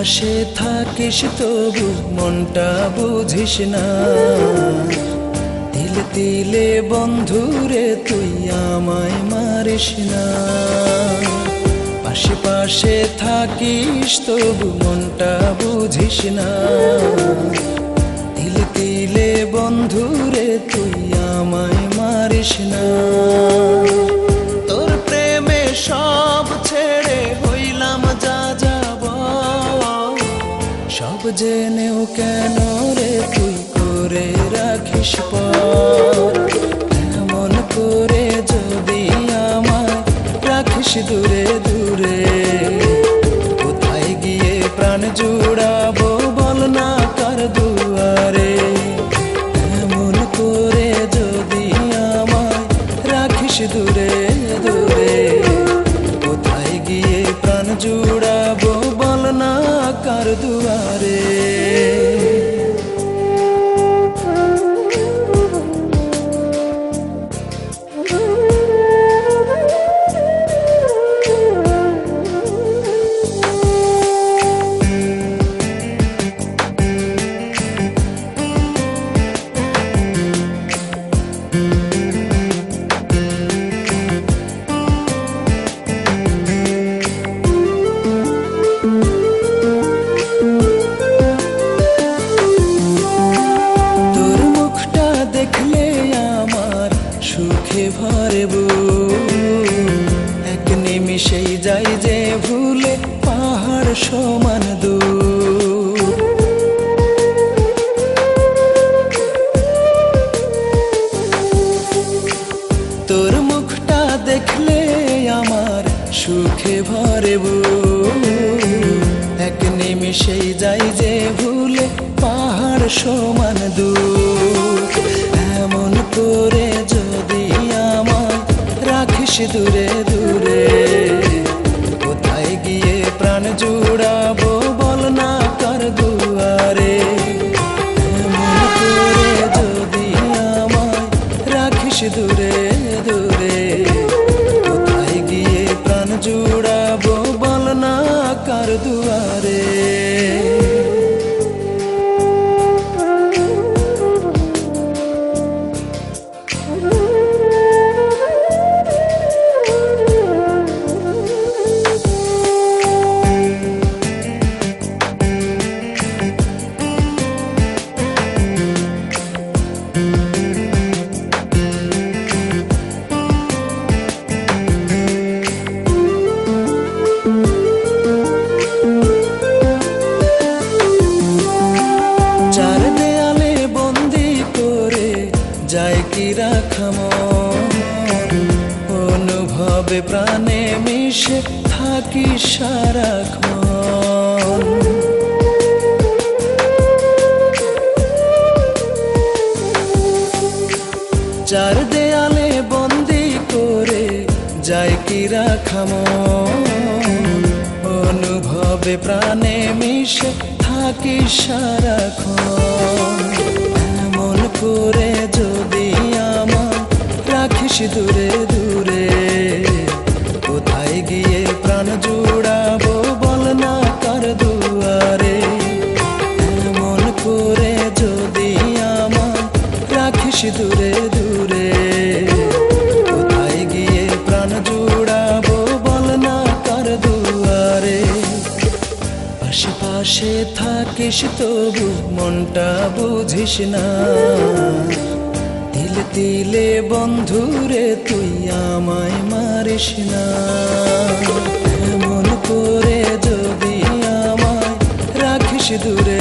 পাশে থাকিস তবু মনটা বুঝিস না। তিলে তিলে বন্ধুরে তুই আমায় মারিস না। পাশে পাশে থাকিস তবু মনটা বুঝিস না। তিলে তিলে বন্ধুরে তুই আমায় মারিস না। তোর প্রেমে সব ছেড়ে হইলাম যা যাব, সব জেনেও কেন রে তুই করে রাখিস পর। এমন করে যদি আমায় রাখিস দূরে দূরে, কোথায় গিয়ে প্রাণ জুড়াবো বল না কার দুয়ারে। এমন করে যদি আমায় রাখিস দূরে দূরে, কোথায় গিয়ে প্রাণ জুড়াবো বল না কার দুয়ারে। সুখে ভরে এক নিমিষেই যাই যে ভুলে পাহাড় সমান দূর। তোর মুখটা দেখলে আমার সুখে ভরে এক নিমিষেই যাই যে ভুলে পাহাড় সমান দূর। এমন করে যদি আমায় রাখিস দূরে দূরে, কোথায় গিয়ে প্রাণ জুড়াবো বল না কার দুয়ারে। এমন করে যদি আমায় রাখিস দূরে দূরে, কোথায় গিয়ে প্রাণ জুড়াবো বল না কার দুয়ারে। যায় কি রাখাম অনুভবে প্রাণে মিশে থাকি সারাক্ষণ। চার দেয়ালে বন্দি করে যায় কি রাখাম অনুভবে প্রাণে মিশে থাকি সারাক্ষণ। এমন করে যদি আমায় রাখিস দূরে দূরে, কোথায় গিয়ে প্রাণ জুড়াবো বল না কার দুয়ারে। এমন করে যদি আমায় রাখিস দূরে দূরে, কোথায় গিয়ে প্রাণ জুড়াবো বল না কার দুয়ারে। পাশে পাশে থাকিস তবু মনটা বুঝিস না। তিলে তিলে বন্ধুরে তুই আমায় মারিস না। এমন করে যদি আমায় রাখিস দূরে